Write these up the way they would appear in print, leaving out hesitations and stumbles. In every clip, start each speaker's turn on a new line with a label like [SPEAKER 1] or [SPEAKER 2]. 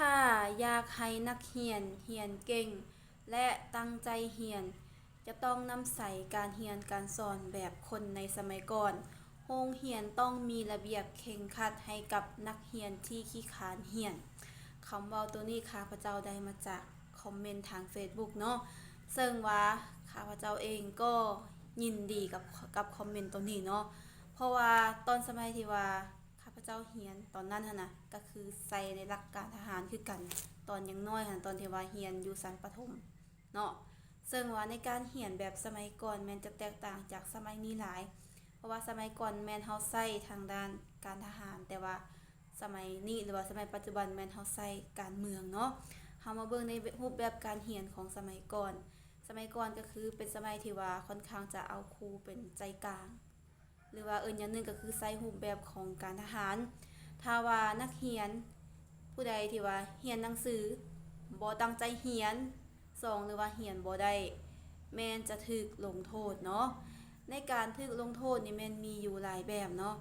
[SPEAKER 1] ถ้าอยากให้นักเรียนเก่งและตั้งใจเรียนจะต้องนำใส่การเรียนการสอนแบบคนในสมัยก่อนโรงเรียนต้องมีระเบียบเคร่งครัดให้กับนักเรียนที่ขี้คร้านเรียนคำเว้าตัวนี้ข้าพเจ้าได้มาจากคอมเมนต์ทาง Facebook เนาะซึ่งว่าข้าพเจ้าเองก็ยินดีกับคอมเมนต์ตัวนี้เนาะเพราะว่าตอนสมัยที่ว่าข้าพเจ้าเรียนตอนนั้นนะก็คือใส่ในหลักการทหารคือกันตอนยังน้อยตอนที่ว่าเรียนอยู่ชั้นประถมเนาะซึ่งว่าในการเรียนแบบสมัยก่อนแม่นจะแตกต่างจากสมัยนี้หลายเพราะว่าสมัยก่อนแม่นเฮาใช้ทางด้านการทหารแต่ว่าสมัยนี้หรือว่าสมัยปัจจุบันแม่นเฮาใช้การเมืองเนาะเฮามาเบิ่งในรูปแบบการเรียนของสมัยก่อนก็คือเป็นสมัยที่ว่าค่อนข้างจะเอาครูเป็นใจกลางหรือว่าอย่างนึงก็คือใช้รูปแบบของการทหารถ้าว่านักเรียนผู้ใดที่ว่าเรียนหนังสือบ่ตั้งใจเรียน2หรือว่าเรียนบ่ได้แม่นจะถูกลงโทษเนาะในการถูกลงโทษนี่แม่นมีอยู่หลายแบบเนาะ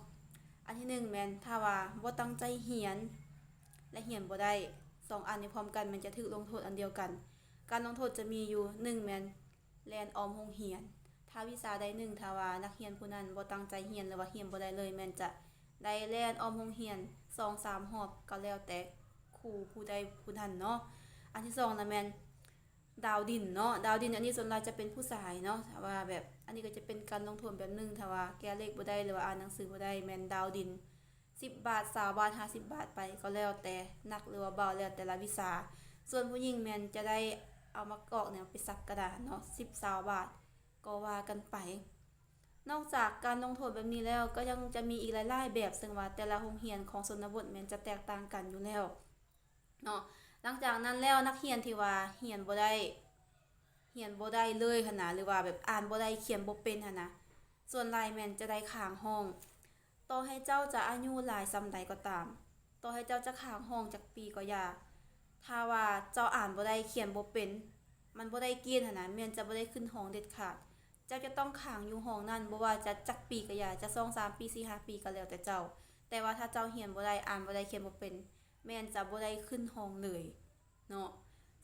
[SPEAKER 1] อันที่1แม่นถ้าว่าบ่ตั้งใจเรียนและเรียนบ่ได้2อันนี้พร้อมกันมันจะถูกลงโทษอันเดียวกันการลงโทษจะมีอยู่1แม่นแล่นออมโรงเรียนถ้าวิชาใด1ถ้าว่านักเรียนผู้นั้นบ่ตั้งใจเรียนหรือว่าเรียนบ่ได้เลยแม่นจะได้แล่นออมโรงเรียน2-3รอบก็แล้วแต่ครูผู้ใดผู้นั้นเนาะอันที่2น่ะแม่นดาวดินเนาะดาวดินอันนี้ส่วนใหญ่จะเป็นผู้ชายเนาะถ้าว่าแบบอันนี้ก็จะเป็นการลงโทษแบบนึงถ้าว่าแก้เลขบ่ได้หรือว่าอ่านหนังสือบ่ได้แม่นดาวดิน10 บาท20 บาท50 บาทไปก็แล้วแต่นักหรือว่าเบาแล้วแต่ละวิชาส่วนผู้หญิงแม่นจะได้เอามากอกเนี่ยไปซักกระดาษเนาะ10-20 บาทก็ว่ากันไปนอกจากการลงโทษแบบนี้แล้วก็ยังจะมีอีกหลายๆแบบซึ่งว่าแต่ละโรงเรียนของชนบทแม่นจะแตกต่างกันอยู่แล้วเนาะหลังจากนั้นแล้วนักเรียนที่ว่าเรียนบ่ได้เลยหั่นน่ะหรือว่าแบบอ่านบ่ได้เขียนบ่เป็นหั่นน่ะส่วนหลายแม่นจะได้ค้างห้องต่อให้เจ้าจะอายุหลายส่ำใดก็ตามต่อให้เจ้าจะค้างห้องจักปีก็อย่าถ้าว่าเจ้าอ่านบ่ได้เขียนบ่เป็นมันบ่ได้เกณฑ์หั่นน่ะแม่นจะบ่ได้ขึ้นห้องเด็ดขาดเจ้าจะต้องค้างอยู่ห้องนั้นบ่ว่าจะจักปีก็อย่าจะ2-3 ปี4-5 ปีก็แล้วแต่เจ้าแต่ว่าถ้าเจ้าเรียนบ่ได้อ่านบ่ได้เขียนบ่เป็นแม่นจะบ่ได้ขึ้นห้องเลยเนาะ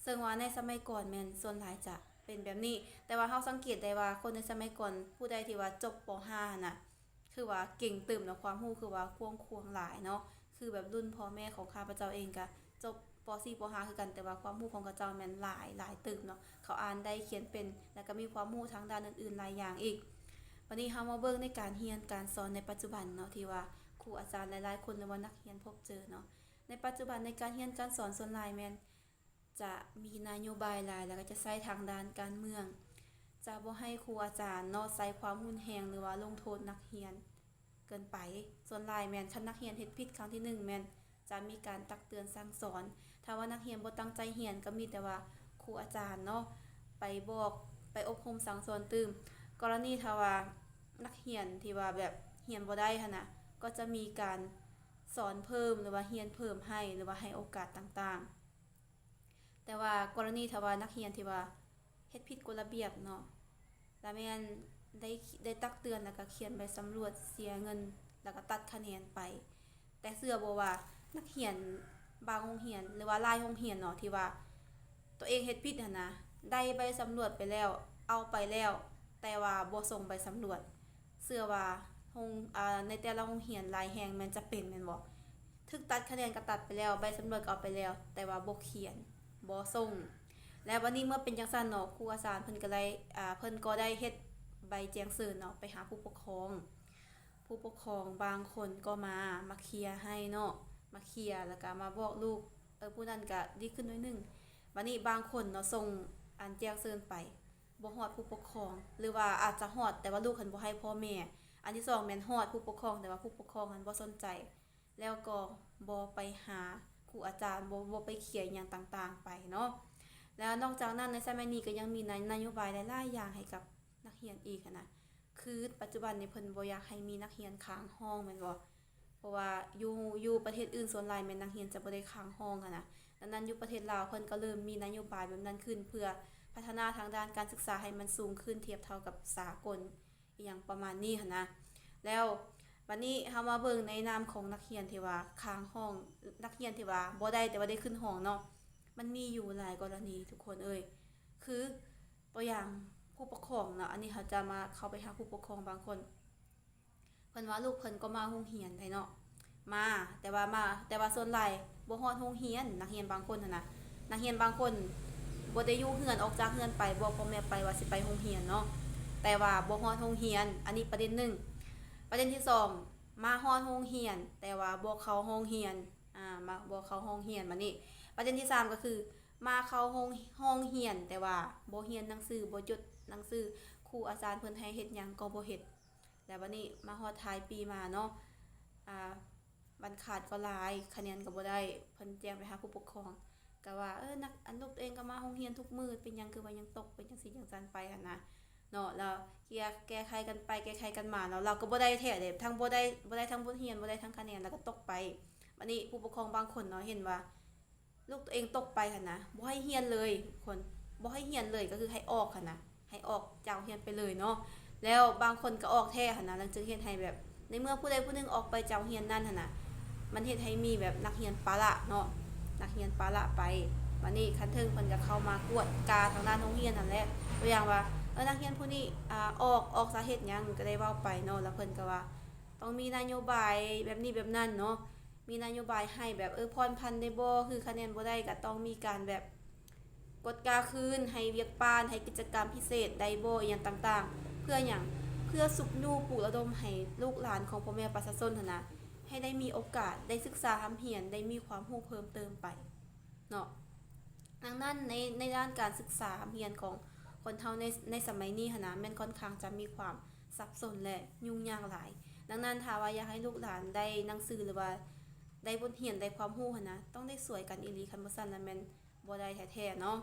[SPEAKER 1] ซึ่งว่าในสมัยก่อนแม่นส่วนหลายจะเป็นแบบนี้แต่ว่าเฮาสังเกตได้ว่าคนในสมัยก่อนผู้ใดที่ว่าจบป .5 หั่นน่ะคือว่าเก่งตื่มเนาะความรู้คือว่ากว้างขวางหลายเนาะคือแบบรุ่นพ่อแม่ของข้าพเจ้าเองก็จบป .4 ป .5 คือกันแต่ว่าความรู้ของเขาเจ้าแม่นหลายตื่มเนาะเขาอ่านได้เขียนเป็นแล้วก็มีความรู้ทางด้านอื่นๆหลายอย่างอีกวันนี้เฮามาเบิ่งในการเรียนการสอนในปัจจุบันเนาะที่ว่าครูอาจารย์หลายๆคนหรือว่านักเรียนพบเจอเนาะในปัจจุบันในการเรียนการสอนส่วนหลายแม่นจะมีนโยบายหลายแล้วก็จะใช้ทางด้านการเมืองจะบ่ให้ครูอาจารย์เนาะใช้ความรุนแรงหรือว่าลงโทษนักเรียนเกินไปส่วนหลายแม่นคันนักเรียนเฮ็ดผิดครั้งที่1แม่นจะมีการตักเตือนสั่งสอนถ้าว่านักเรียนบ่ตั้งใจเรียนก็มีแต่ว่าครูอาจารย์เนาะไปบอกไปอบรมสั่งสอนตื่มกรณีถ้าว่านักเรียนที่ว่าแบบเรียนบ่ได้หั่นน่ะก็จะมีการสอนเพิ่มหรือว่าเรียนเพิ่มให้หรือว่าให้โอกาสต่างๆแต่ว่ากรณีถ้าว่านักเรียนที่ว่าเฮ็ดผิดกฎระเบียบเนาะแล้วแม่นได้ตักเตือนแล้วก็เขียนใบสำรวจเสียเงินแล้วก็ตัดคะแนนไปแต่เชื่อบ่ว่านักเรียนบางโรงเรียนหรือว่าหลายโรงเรียนเนาะที่ว่าตัวเองเฮ็ดผิดหั่นนะได้ใบสำรวจไปแล้วเอาไปแล้วแต่ว่าบ่ส่งใบสำรวจเชื่อว่าในแต่ละโรงเรียนหลายแห่งมันจะเป็นแม่นบ่ถึกตัดคะแนนก็ตัดไปแล้วใบสำรวจก็เอาไปแล้วแต่ว่าบ่เขียนบ่ส่งและวันนี้เมื่อเป็นจังซั่นเนาะครูอาจารย์เพิ่นก็เลยเพิ่นก็ได้เฮ็ดใบแจ้งเตือนเนาะไปหาผู้ปกครองบางคนก็มาเคลียร์ให้เนาะมาเคลียร์แล้วก็มาบอกลูกผู้นั้นก็ดีขึ้นหน่อยนึงวันนี้บางคนเนาะส่งอันแจ้งเตือนไปบ่ฮอดผู้ปกครองหรือว่าอาจจะฮอดแต่ว่าลูกเพิ่นบ่ให้พ่อแม่อันที่2แม่นฮอดผู้ปกครองแต่ว่าผู้ปกครองนั้นบ่สนใจแล้วก็บ่ไปหาครูอาจารย์บ่ไปเคลียร์หยังต่างๆไปเนาะแล้วนอกจากนั้นในสมัยนี้ก็ยังมีนโยบายหลายๆอย่างให้กับนักเรียนอีกนะคือปัจจุบันนี้เพิ่นบ่อยากให้มีนักเรียนค้างห้องแม่นบ่เพราะว่าอยู่ประเทศอื่นส่วนหลายแม่นนักเรียนจะบ่ได้ค้างห้องนะดังนั้นอยู่ประเทศลาวเพิ่นก็เริ่มมีนโยบายแบบนั้นขึ้นเพื่อพัฒนาทางด้านการศึกษาให้มันสูงขึ้นเทียบเท่ากับสากลอีหยังประมาณนี้นะแล้ว วันนี้เฮามาเบิ่งในนามของนักเรียนที่ว่าค้างห้องนักเรียนที่ว่าบ่ได้แต่ว่าได้ขึ้นห้องเนาะมันมีอยู่หลายกรณีทุกคนเอ้ยคือตัวอย่างผู้ปกครองเนาะอันนี้เขาจะมาเข้าไปหาผู้ปกครองบางคนเพิ่นว่าลูกเพิ่นก็มาโรงเรียนได้เนาะมาแต่ว่าส่วนหลายบ่ฮอดโรงเรียนนักเรียนบางคนน่ะนะนักเรียนบางคนบ่ได้อยู่เรือนออกจากเรือนไปบอกพ่อแม่ไปว่าสิไปโรงเรียนเนาะแต่ว่าบ่ฮอดโรงเรียนอันนี้ประเด็นหนึ่งประเด็นที่สองมาฮอดโรงเรียนแต่ว่าบ่เข้าโรงเรียนมาบ่เข้าโรงเรียนมานี่ประเด็นที่สามก็คือมาเข้าโรงเรียนแต่ว่าบ่เรียนหนังสือบ่จดหนังสือครูอาจารย์เพิ่นให้เฮ็ดหยังก็บ่เฮ็ดแล้วบัดนี้มาฮอดท้ายปีมาเนาะอ่ามันขาดก็หลายคะแนนก็บ่ได้เพิ่นแจ้งไปหาผู้ปกครองก็ว่านักอันลูกตัวเองก็มาโรงเรียนทุกมื้อเป็นหยังคือว่ายังตกเป็นจังซี่จังซั่นไปหั่นนะเนาะแล้วแก้ไขกันไปแก้ไขกันมาแล้วเราก็บ่ได้แท้เด้ทั้งบ่ได้ทั้งบทเรียนบ่ได้ทั้งคะแนนแล้วก็ตกไปบัดนี้ผู้ปกครองบางคนเนาะเห็นว่าลูกตัวเองตกไปหั่นนะบ่ให้เรียนเลยคนบ่ให้เรียนเลยก็คือให้ออกหั่นนะให้ออกจากโรงเรียนไปเลยเนาะแล้วบางคนก็ออกแท้หั่นนะหลังจากเรียนให้แบบในเมื่อผู้ใดผู้หนึงออกไปจากโรงเรียนนั้นหั่นน่ะมันเฮ็ดให้มีแบบนักเรียนปาระเนาะนักเรียนปาระไปบัดนี้คันถึงเพิ่นก็เข้ามากวดกาทางด้านโรงเรียนนั่นแหละตัวอย่างว่านักเรียนผู้นี้ออกสาเหตุหยังก็ได้เว้าไปเนาะแล้วเพิ่นก็ว่าต้องมีนโยบายแบบนี้แบบนั้นเนาะมีนโยบายให้แบบผ่อนผันได้บ่คือคะแนนบ่ได้ก็ต้องมีการแบบกดกาคืนให้เวียกปานให้กิจกรรมพิเศษได้บ่อีหยังต่างๆเพื่อหยังเพื่อสุขนูปลุกระดมให้ลูกหลานของพ่อแม่ประชาชนหั่นนะให้ได้มีโอกาสได้ศึกษาหำเรียนได้มีความรู้เพิ่มเติมไปเนาะดังนั้นในด้านการศึกษาหำเรียนของคนเฮาในสมัยนี้หั่นนะแม่นค่อนข้างจะมีความสับสนและยุ่งยากหลายดังนั้นถ้าว่าอยากให้ลูกหลานได้หนังสือหรือว่าได้บทเรียนได้ความรู้หั่นนะต้องได้สวยกันอีหลีคันบ่ซั่นแล้วแม่นบ่ได้แท้ๆเนาะ